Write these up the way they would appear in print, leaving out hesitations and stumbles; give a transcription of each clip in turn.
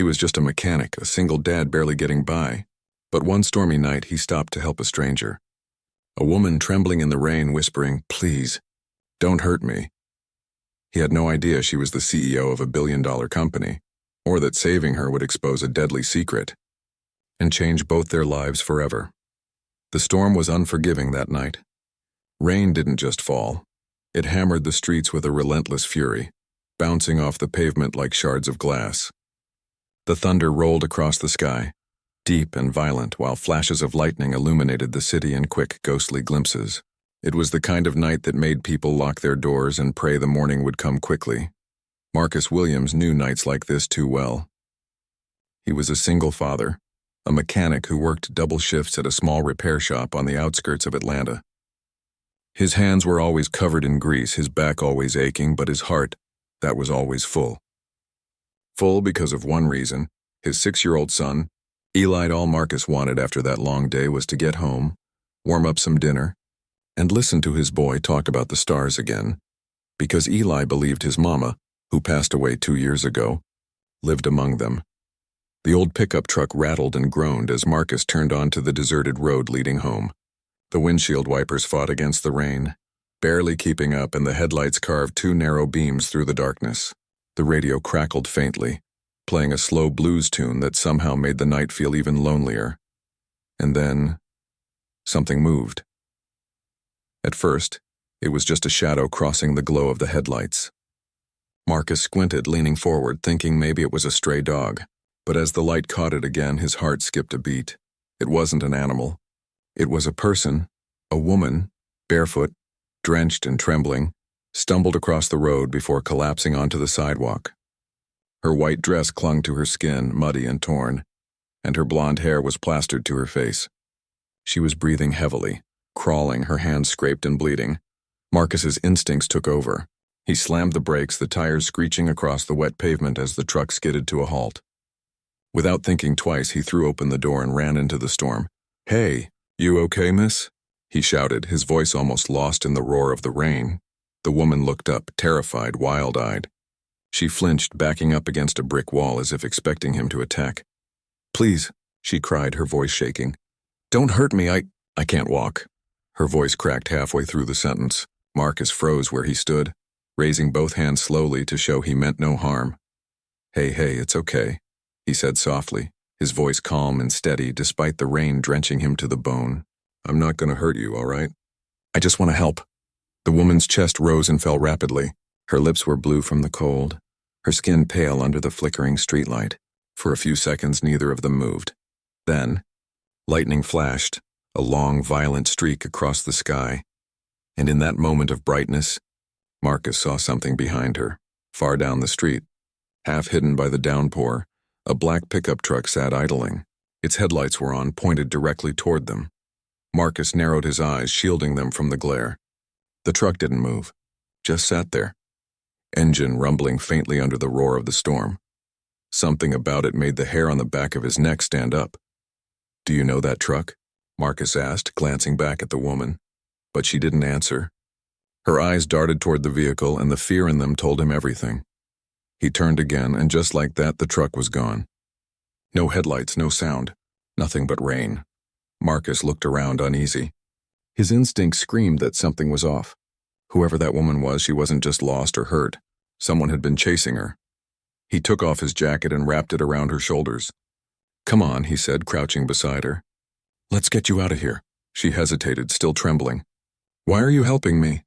He was just a mechanic, a single dad barely getting by. But one stormy night, he stopped to help a stranger. A woman trembling in the rain, whispering, "Please, don't hurt me." He had no idea she was the CEO of a billion-dollar company, or that saving her would expose a deadly secret and change both their lives forever. The storm was unforgiving that night. Rain didn't just fall. It hammered the streets with a relentless fury, bouncing off the pavement like shards of glass. The thunder rolled across the sky, deep and violent, while flashes of lightning illuminated the city in quick, ghostly glimpses. It was the kind of night that made people lock their doors and pray the morning would come quickly. Marcus Williams knew nights like this too well. He was a single father, a mechanic who worked double shifts at a small repair shop on the outskirts of Atlanta. His hands were always covered in grease, his back always aching, but his heart, that was always full. Full because of one reason: his 6-year-old son, Eli. All Marcus wanted after that long day was to get home, warm up some dinner, and listen to his boy talk about the stars again, because Eli believed his mama, who passed away 2 years ago, lived among them. The old pickup truck rattled and groaned as Marcus turned onto the deserted road leading home. The windshield wipers fought against the rain, barely keeping up, and the headlights carved 2 narrow beams through the darkness. The radio crackled faintly, playing a slow blues tune that somehow made the night feel even lonelier. And then, something moved. At first, it was just a shadow crossing the glow of the headlights. Marcus squinted, leaning forward, thinking maybe it was a stray dog. But as the light caught it again, his heart skipped a beat. It wasn't an animal. It was a person, a woman, barefoot, drenched and trembling, stumbled across the road before collapsing onto the sidewalk. Her white dress clung to her skin, muddy and torn, and her blonde hair was plastered to her face. She was breathing heavily, crawling, her hands scraped and bleeding. Marcus's instincts took over. He slammed the brakes, the tires screeching across the wet pavement as the truck skidded to a halt. Without thinking twice, he threw open the door and ran into the storm. "Hey, you okay, miss?" he shouted, his voice almost lost in the roar of the rain. The woman looked up, terrified, wild-eyed. She flinched, backing up against a brick wall as if expecting him to attack. "Please," she cried, her voice shaking. "Don't hurt me, I can't walk." Her voice cracked halfway through the sentence. Marcus froze where he stood, raising both hands slowly to show he meant no harm. Hey, it's okay," he said softly, his voice calm and steady despite the rain drenching him to the bone. "I'm not gonna hurt you, all right? I just want to help." The woman's chest rose and fell rapidly. Her lips were blue from the cold, her skin pale under the flickering streetlight. For a few seconds, neither of them moved. Then, lightning flashed, a long, violent streak across the sky, and in that moment of brightness, Marcus saw something behind her, far down the street. Half hidden by the downpour, a black pickup truck sat idling. Its headlights were on, pointed directly toward them. Marcus narrowed his eyes, shielding them from the glare. The truck didn't move, just sat there, engine rumbling faintly under the roar of the storm. Something about it made the hair on the back of his neck stand up. "Do you know that truck?" Marcus asked, glancing back at the woman. But she didn't answer. Her eyes darted toward the vehicle, and the fear in them told him everything. He turned again, and just like that, the truck was gone. No headlights, no sound, nothing but rain. Marcus looked around, uneasy. His instincts screamed that something was off. Whoever that woman was, she wasn't just lost or hurt. Someone had been chasing her. He took off his jacket and wrapped it around her shoulders. "Come on," he said, crouching beside her. "Let's get you out of here." She hesitated, still trembling. "Why are you helping me?"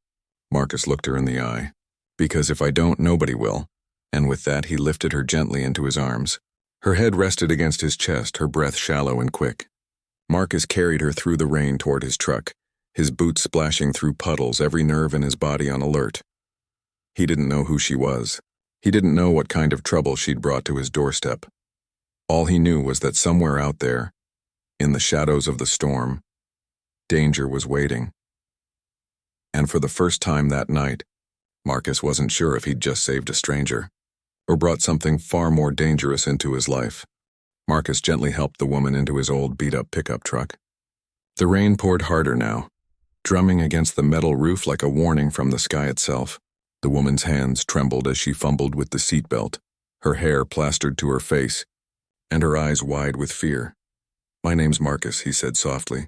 Marcus looked her in the eye. "Because if I don't, nobody will." And with that, he lifted her gently into his arms. Her head rested against his chest, her breath shallow and quick. Marcus carried her through the rain toward his truck, his boots splashing through puddles, every nerve in his body on alert. He didn't know who she was. He didn't know what kind of trouble she'd brought to his doorstep. All he knew was that somewhere out there, in the shadows of the storm, danger was waiting. And for the first time that night, Marcus wasn't sure if he'd just saved a stranger, or brought something far more dangerous into his life. Marcus gently helped the woman into his old beat-up pickup truck. The rain poured harder now, drumming against the metal roof like a warning from the sky itself. The woman's hands trembled as she fumbled with the seatbelt, her hair plastered to her face, and her eyes wide with fear. "My name's Marcus," he said softly,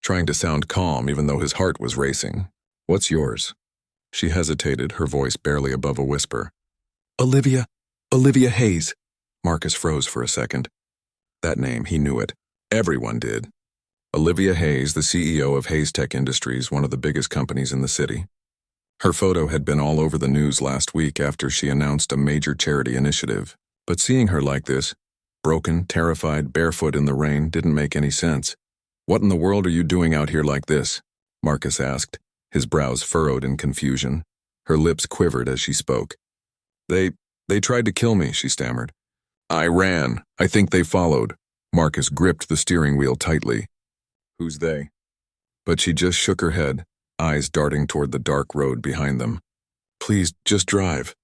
trying to sound calm even though his heart was racing. "What's yours?" She hesitated, her voice barely above a whisper. "Olivia Hayes." Marcus froze for a second. That name, he knew it. Everyone did. Olivia Hayes, the CEO of Hayes Tech Industries, one of the biggest companies in the city. Her photo had been all over the news last week after she announced a major charity initiative. But seeing her like this, broken, terrified, barefoot in the rain, didn't make any sense. "What in the world are you doing out here like this?" Marcus asked, his brows furrowed in confusion. Her lips quivered as she spoke. They tried to kill me," she stammered. "I ran. I think they followed." Marcus gripped the steering wheel tightly. "Who's they?" But she just shook her head, eyes darting toward the dark road behind them. "Please, just drive."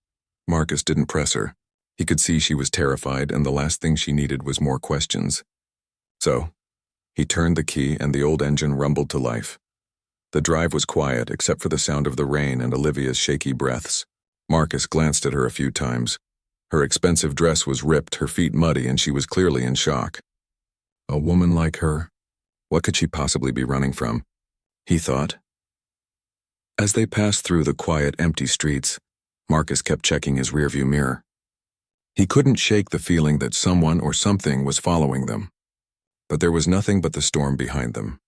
Marcus didn't press her. He could see she was terrified, and the last thing she needed was more questions. So, he turned the key and the old engine rumbled to life. The drive was quiet except for the sound of the rain and Olivia's shaky breaths. Marcus glanced at her a few times. Her expensive dress was ripped, her feet muddy, and she was clearly in shock. A woman like her? What could she possibly be running from? He thought. As they passed through the quiet, empty streets, Marcus kept checking his rearview mirror. He couldn't shake the feeling that someone or something was following them. But there was nothing but the storm behind them.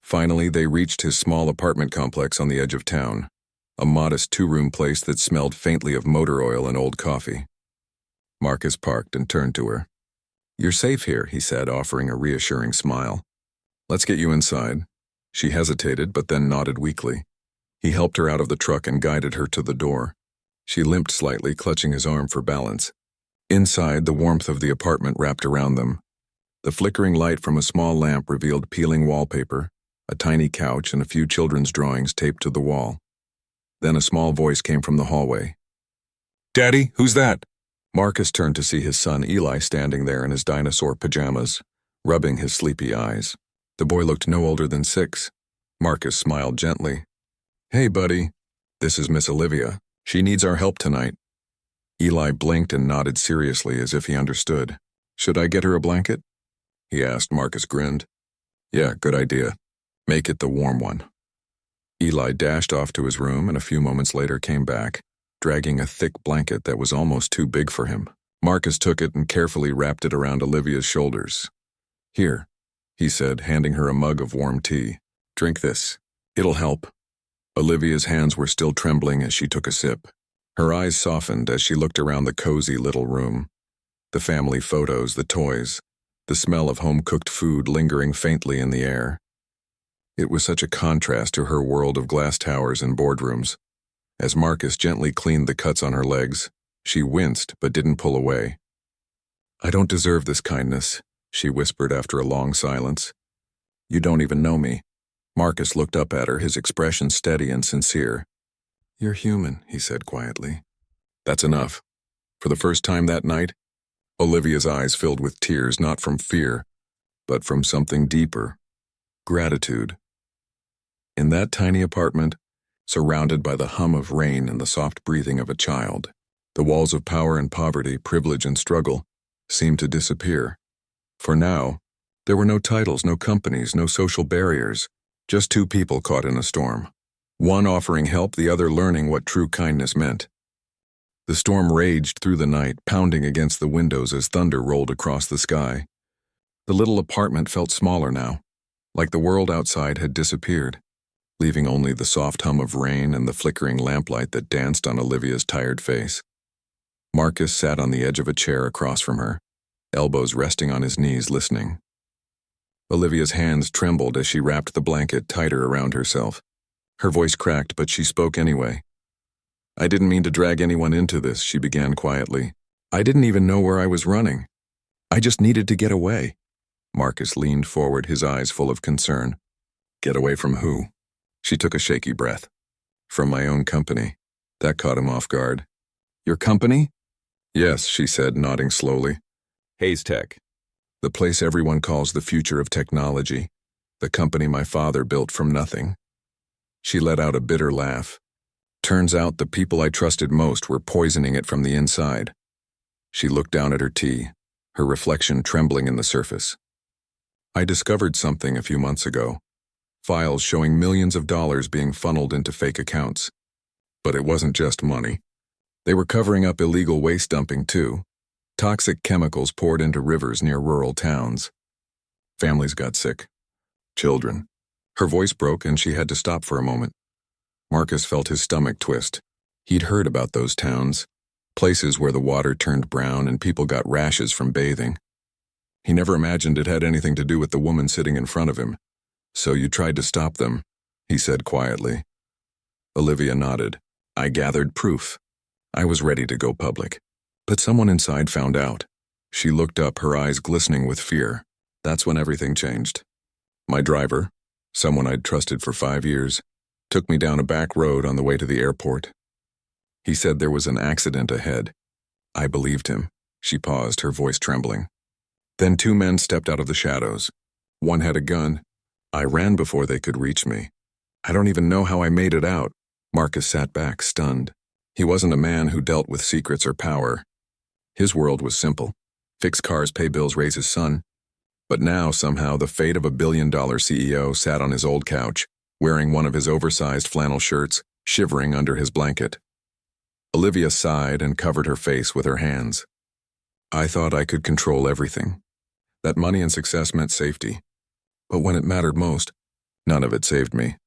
Finally, they reached his small apartment complex on the edge of town, a modest two-room place that smelled faintly of motor oil and old coffee. Marcus parked and turned to her. "You're safe here," he said, offering a reassuring smile. "Let's get you inside." She hesitated, but then nodded weakly. He helped her out of the truck and guided her to the door. She limped slightly, clutching his arm for balance. Inside, the warmth of the apartment wrapped around them. The flickering light from a small lamp revealed peeling wallpaper, a tiny couch, and a few children's drawings taped to the wall. Then a small voice came from the hallway. "Daddy, who's that?" Marcus turned to see his son Eli standing there in his dinosaur pajamas, rubbing his sleepy eyes. The boy looked no older than 6. Marcus smiled gently. "Hey, buddy. This is Miss Olivia. She needs our help tonight." Eli blinked and nodded seriously as if he understood. "Should I get her a blanket?" he asked. Marcus grinned. "Yeah, good idea. Make it the warm one." Eli dashed off to his room and a few moments later came back, dragging a thick blanket that was almost too big for him. Marcus took it and carefully wrapped it around Olivia's shoulders. "Here," he said, handing her a mug of warm tea. "Drink this. It'll help." Olivia's hands were still trembling as she took a sip. Her eyes softened as she looked around the cozy little room. The family photos, the toys, the smell of home-cooked food lingering faintly in the air. It was such a contrast to her world of glass towers and boardrooms. As Marcus gently cleaned the cuts on her legs, she winced but didn't pull away. "I don't deserve this kindness," she whispered after a long silence. "You don't even know me." Marcus looked up at her, his expression steady and sincere. "You're human," he said quietly. "That's enough." For the first time that night, Olivia's eyes filled with tears, not from fear, but from something deeper. Gratitude. In that tiny apartment, surrounded by the hum of rain and the soft breathing of a child, the walls of power and poverty, privilege and struggle, seemed to disappear. For now, there were no titles, no companies, no social barriers, just two people caught in a storm. One offering help, the other learning what true kindness meant. The storm raged through the night, pounding against the windows as thunder rolled across the sky. The little apartment felt smaller now, like the world outside had disappeared, leaving only the soft hum of rain and the flickering lamplight that danced on Olivia's tired face. Marcus sat on the edge of a chair across from her, elbows resting on his knees, listening. Olivia's hands trembled as she wrapped the blanket tighter around herself. Her voice cracked, but she spoke anyway. "I didn't mean to drag anyone into this," she began quietly. "I didn't even know where I was running. I just needed to get away." Marcus leaned forward, his eyes full of concern. "Get away from who?" She took a shaky breath. "From my own company." That caught him off guard. "Your company?" "Yes," she said, nodding slowly. "Hayes Tech. The place everyone calls the future of technology. The company my father built from nothing." She let out a bitter laugh. "Turns out the people I trusted most were poisoning it from the inside." She looked down at her tea. her reflection trembling in the surface. I discovered something a few months ago. Files showing millions of dollars being funneled into fake accounts. But it wasn't just money. They were covering up illegal waste dumping too. Toxic chemicals poured into rivers near rural towns. Families got sick. Children. Her voice broke and she had to stop for a moment. Marcus felt his stomach twist. He'd heard about those towns, places where the water turned brown and people got rashes from bathing. He never imagined it had anything to do with the woman sitting in front of him. "So you tried to stop them," he said quietly. Olivia nodded. "I gathered proof. I was ready to go public. But someone inside found out." She looked up, her eyes glistening with fear. That's when everything changed. My driver, someone I'd trusted for 5 years, took me down a back road on the way to the airport. He said there was an accident ahead. I believed him. She paused, her voice trembling. Then 2 men stepped out of the shadows. One had a gun. I ran before they could reach me. I don't even know how I made it out. Marcus sat back, stunned. He wasn't a man who dealt with secrets or power. His world was simple. Fix cars, pay bills, raise his son. But now, somehow, the fate of a billion-dollar CEO sat on his old couch, wearing one of his oversized flannel shirts, shivering under his blanket. Olivia sighed and covered her face with her hands. I thought I could control everything. That money and success meant safety. But when it mattered most, none of it saved me.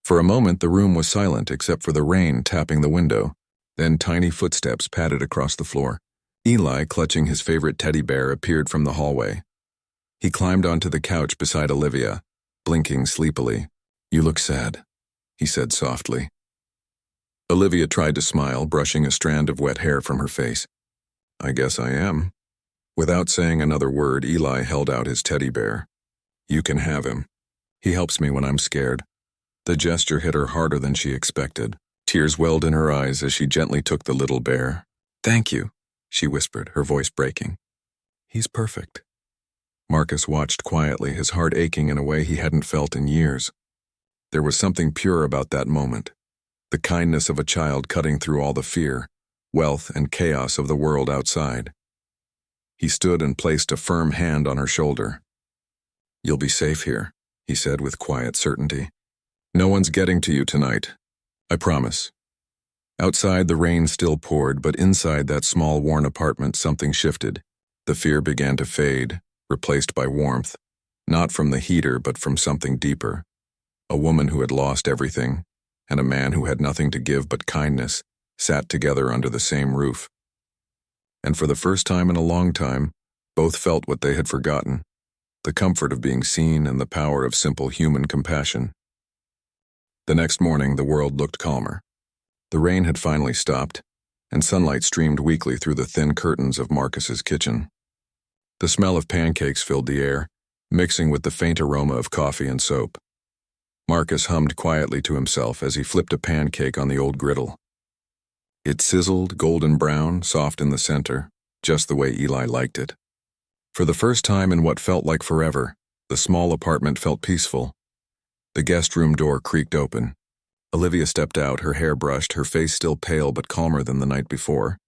For a moment, the room was silent except for the rain tapping the window. Then tiny footsteps padded across the floor. Eli, clutching his favorite teddy bear, appeared from the hallway. He climbed onto the couch beside Olivia, blinking sleepily. "You look sad," he said softly. Olivia tried to smile, brushing a strand of wet hair from her face. "I guess I am." Without saying another word, Eli held out his teddy bear. "You can have him. He helps me when I'm scared." The gesture hit her harder than she expected. Tears welled in her eyes as she gently took the little bear. "Thank you," she whispered, her voice breaking. "He's perfect." Marcus watched quietly, his heart aching in a way he hadn't felt in years. There was something pure about that moment. The kindness of a child cutting through all the fear, wealth, and chaos of the world outside. He stood and placed a firm hand on her shoulder. "You'll be safe here," he said with quiet certainty. "No one's getting to you tonight. I promise." Outside, the rain still poured, but inside that small, worn apartment, something shifted. The fear began to fade, replaced by warmth, not from the heater, but from something deeper. A woman who had lost everything, and a man who had nothing to give but kindness, sat together under the same roof. And for the first time in a long time, both felt what they had forgotten, the comfort of being seen and the power of simple human compassion. The next morning, the world looked calmer. The rain had finally stopped, and sunlight streamed weakly through the thin curtains of Marcus's kitchen. The smell of pancakes filled the air, mixing with the faint aroma of coffee and soap. Marcus hummed quietly to himself as he flipped a pancake on the old griddle. It sizzled, golden brown, soft in the center, just the way Eli liked it. For the first time in what felt like forever, the small apartment felt peaceful. The guest room door creaked open. Olivia stepped out, her hair brushed, her face still pale but calmer than the night before.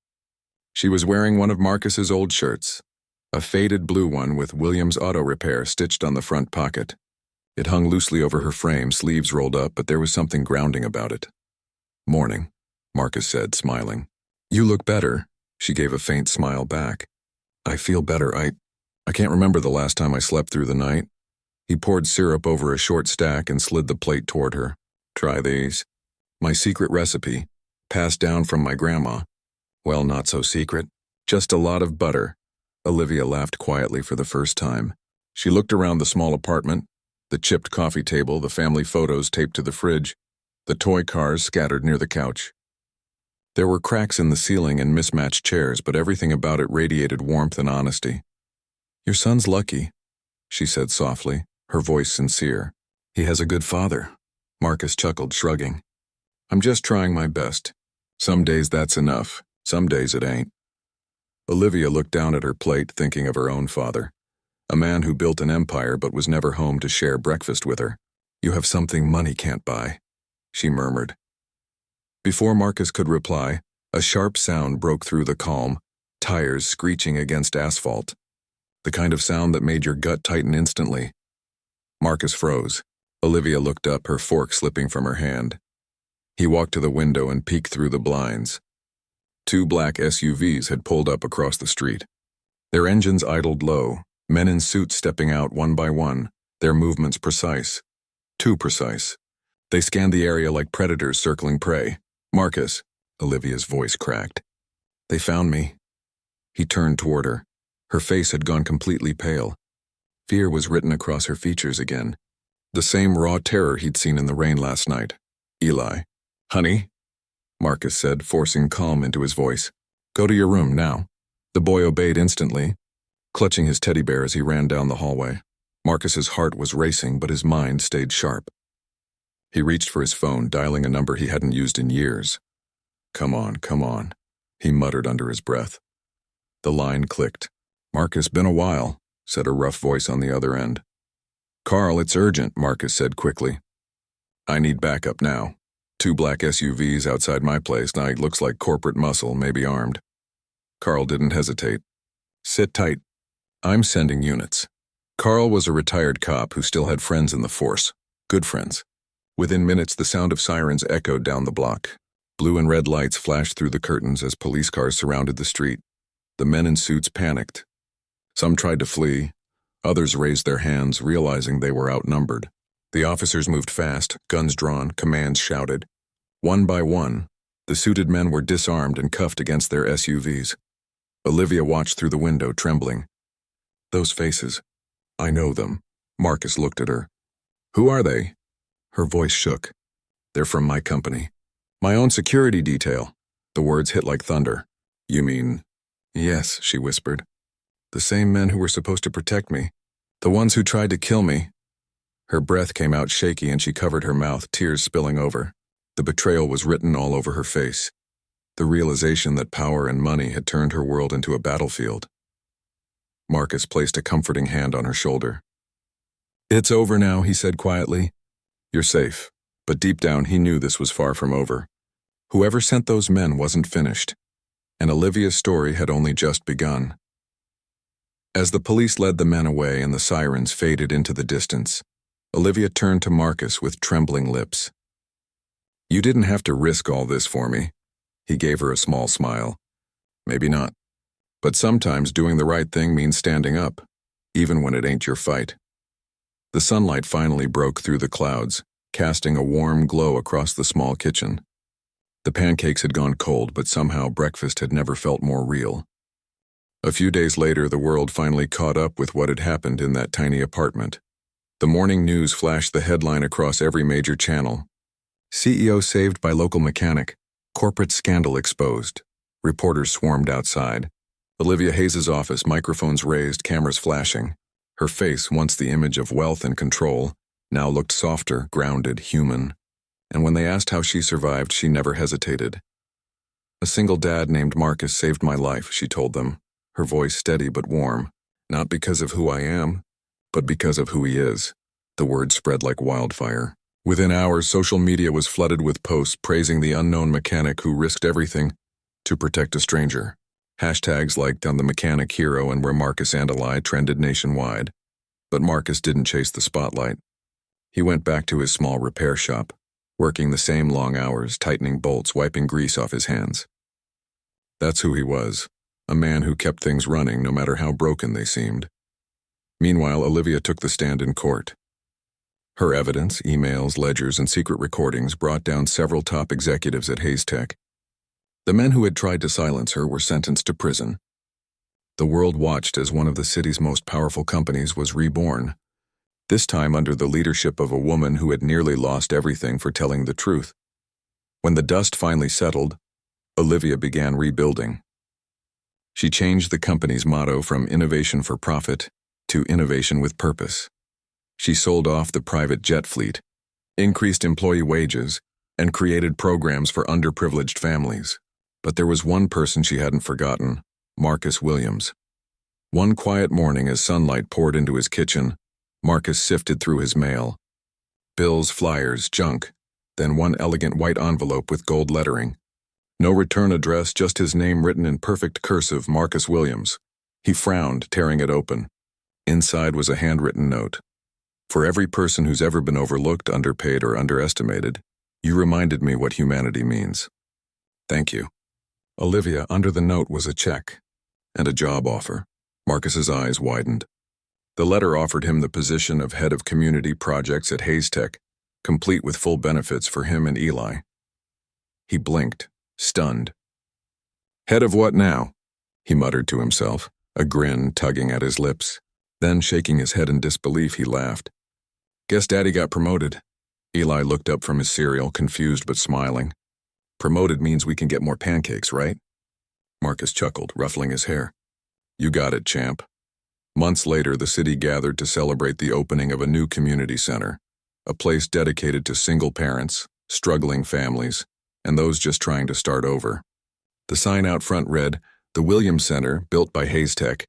She was wearing one of Marcus's old shirts, a faded blue one with Williams Auto Repair stitched on the front pocket. It hung loosely over her frame, sleeves rolled up, but there was something grounding about it. "Morning," Marcus said, smiling. "You look better." She gave a faint smile back. "I feel better. I can't remember the last time I slept through the night." He poured syrup over a short stack and slid the plate toward her. "Try these. My secret recipe, passed down from my grandma. Well, not so secret. Just a lot of butter." Olivia laughed quietly for the first time. She looked around the small apartment, the chipped coffee table, the family photos taped to the fridge, the toy cars scattered near the couch. There were cracks in the ceiling and mismatched chairs, but everything about it radiated warmth and honesty. "Your son's lucky," she said softly, her voice sincere. "He has a good father." Marcus chuckled, shrugging. "I'm just trying my best. Some days that's enough, some days it ain't." Olivia looked down at her plate, thinking of her own father, a man who built an empire but was never home to share breakfast with her. "You have something money can't buy," she murmured. Before Marcus could reply, a sharp sound broke through the calm, tires screeching against asphalt, the kind of sound that made your gut tighten instantly. Marcus froze. Olivia looked up, her fork slipping from her hand. He walked to the window and peeked through the blinds. 2 black SUVs had pulled up across the street. Their engines idled low, men in suits stepping out one by one, their movements precise. Too precise. They scanned the area like predators circling prey. "Marcus," Olivia's voice cracked. "They found me." He turned toward her. Her face had gone completely pale. Fear was written across her features again. The same raw terror he'd seen in the rain last night. "Eli." "Honey," Marcus said, forcing calm into his voice. "Go to your room, now." The boy obeyed instantly, clutching his teddy bear as he ran down the hallway. Marcus's heart was racing, but his mind stayed sharp. He reached for his phone, dialing a number he hadn't used in years. Come on," he muttered under his breath. The line clicked. "Marcus, been a while," said a rough voice on the other end. "Carl, it's urgent," Marcus said quickly. "I need backup now. 2 black SUVs outside my place. Now it looks like corporate muscle, maybe armed." Carl didn't hesitate. "Sit tight. I'm sending units." Carl was a retired cop who still had friends in the force. Good friends. Within minutes, the sound of sirens echoed down the block. Blue and red lights flashed through the curtains as police cars surrounded the street. The men in suits panicked. Some tried to flee. Others raised their hands, realizing they were outnumbered. The officers moved fast, guns drawn, commands shouted. One by one, the suited men were disarmed and cuffed against their SUVs. Olivia watched through the window, trembling. "Those faces. I know them." Marcus looked at her. "Who are they?" Her voice shook. "They're from my company. My own security detail." The words hit like thunder. "You mean?" "Yes," she whispered. "The same men who were supposed to protect me. The ones who tried to kill me." Her breath came out shaky and she covered her mouth, tears spilling over. The betrayal was written all over her face. The realization that power and money had turned her world into a battlefield. Marcus placed a comforting hand on her shoulder. "It's over now," he said quietly. "You're safe." But deep down he knew this was far from over. Whoever sent those men wasn't finished, and Olivia's story had only just begun. As the police led the men away and the sirens faded into the distance, Olivia turned to Marcus with trembling lips. "You didn't have to risk all this for me." He gave her a small smile. "Maybe not. But sometimes doing the right thing means standing up, even when it ain't your fight." The sunlight finally broke through the clouds, casting a warm glow across the small kitchen. The pancakes had gone cold, but somehow breakfast had never felt more real. A few days later, the world finally caught up with what had happened in that tiny apartment. The morning news flashed the headline across every major channel. "CEO saved by local mechanic. Corporate scandal exposed." Reporters swarmed outside. Olivia Hayes' office, microphones raised, cameras flashing. Her face, once the image of wealth and control, now looked softer, grounded, human. And when they asked how she survived, she never hesitated. "A single dad named Marcus saved my life," she told them, her voice steady but warm. "Not because of who I am, but because of who he is." The word spread like wildfire. Within hours, social media was flooded with posts praising the unknown mechanic who risked everything to protect a stranger. Hashtags like "On the Mechanic Hero" and "Where Marcus and Eli" trended nationwide. But Marcus didn't chase the spotlight. He went back to his small repair shop, working the same long hours, tightening bolts, wiping grease off his hands. That's who he was, a man who kept things running no matter how broken they seemed. Meanwhile, Olivia took the stand in court. Her evidence, emails, ledgers, and secret recordings brought down several top executives at Hayes Tech. The men who had tried to silence her were sentenced to prison. The world watched as one of the city's most powerful companies was reborn, this time under the leadership of a woman who had nearly lost everything for telling the truth. When the dust finally settled, Olivia began rebuilding. She changed the company's motto from innovation for profit to innovation with purpose. She sold off the private jet fleet, increased employee wages, and created programs for underprivileged families. But there was one person she hadn't forgotten, Marcus Williams. One quiet morning as sunlight poured into his kitchen, Marcus sifted through his mail. Bills, flyers, junk, then one elegant white envelope with gold lettering. No return address, just his name written in perfect cursive, Marcus Williams. He frowned, tearing it open. Inside was a handwritten note. For every person who's ever been overlooked, underpaid, or underestimated, you reminded me what humanity means. Thank you. Olivia, under the note was a check and a job offer. Marcus's eyes widened. The letter offered him the position of head of community projects at Hayes Tech, complete with full benefits for him and Eli. He blinked, stunned. Head of what now? He muttered to himself, a grin tugging at his lips. Then, shaking his head in disbelief, he laughed. Guess Daddy got promoted. Eli looked up from his cereal, confused but smiling. Promoted means we can get more pancakes, right? Marcus chuckled, ruffling his hair. You got it, champ. Months later, the city gathered to celebrate the opening of a new community center, a place dedicated to single parents, struggling families, and those just trying to start over. The sign out front read, The Williams Center, built by Hayes Tech,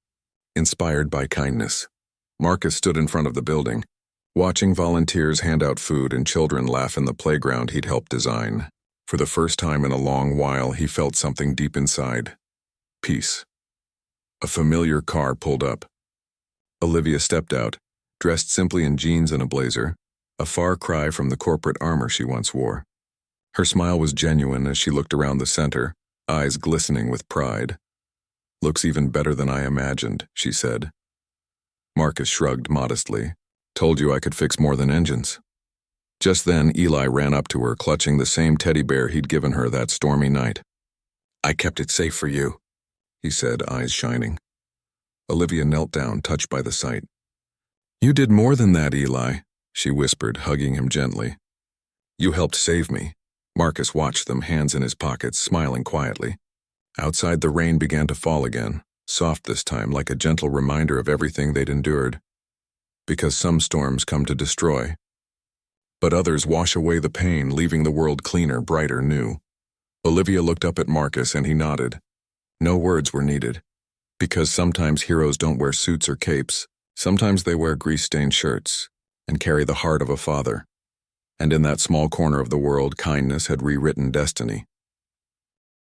inspired by kindness. Marcus stood in front of the building, watching volunteers hand out food and children laugh in the playground he'd helped design. For the first time in a long while, he felt something deep inside. Peace. A familiar car pulled up. Olivia stepped out, dressed simply in jeans and a blazer, a far cry from the corporate armor she once wore. Her smile was genuine as she looked around the center, eyes glistening with pride. Looks even better than I imagined, she said. Marcus shrugged modestly. Told you I could fix more than engines. Just then, Eli ran up to her, clutching the same teddy bear he'd given her that stormy night. I kept it safe for you, he said, eyes shining. Olivia knelt down, touched by the sight. You did more than that, Eli, she whispered, hugging him gently. You helped save me. Marcus watched them, hands in his pockets, smiling quietly. Outside, the rain began to fall again, soft this time, like a gentle reminder of everything they'd endured. Because some storms come to destroy, but others wash away the pain, leaving the world cleaner, brighter, new. Olivia looked up at Marcus and he nodded. No words were needed. Because sometimes heroes don't wear suits or capes. Sometimes they wear grease-stained shirts and carry the heart of a father. And in that small corner of the world, kindness had rewritten destiny.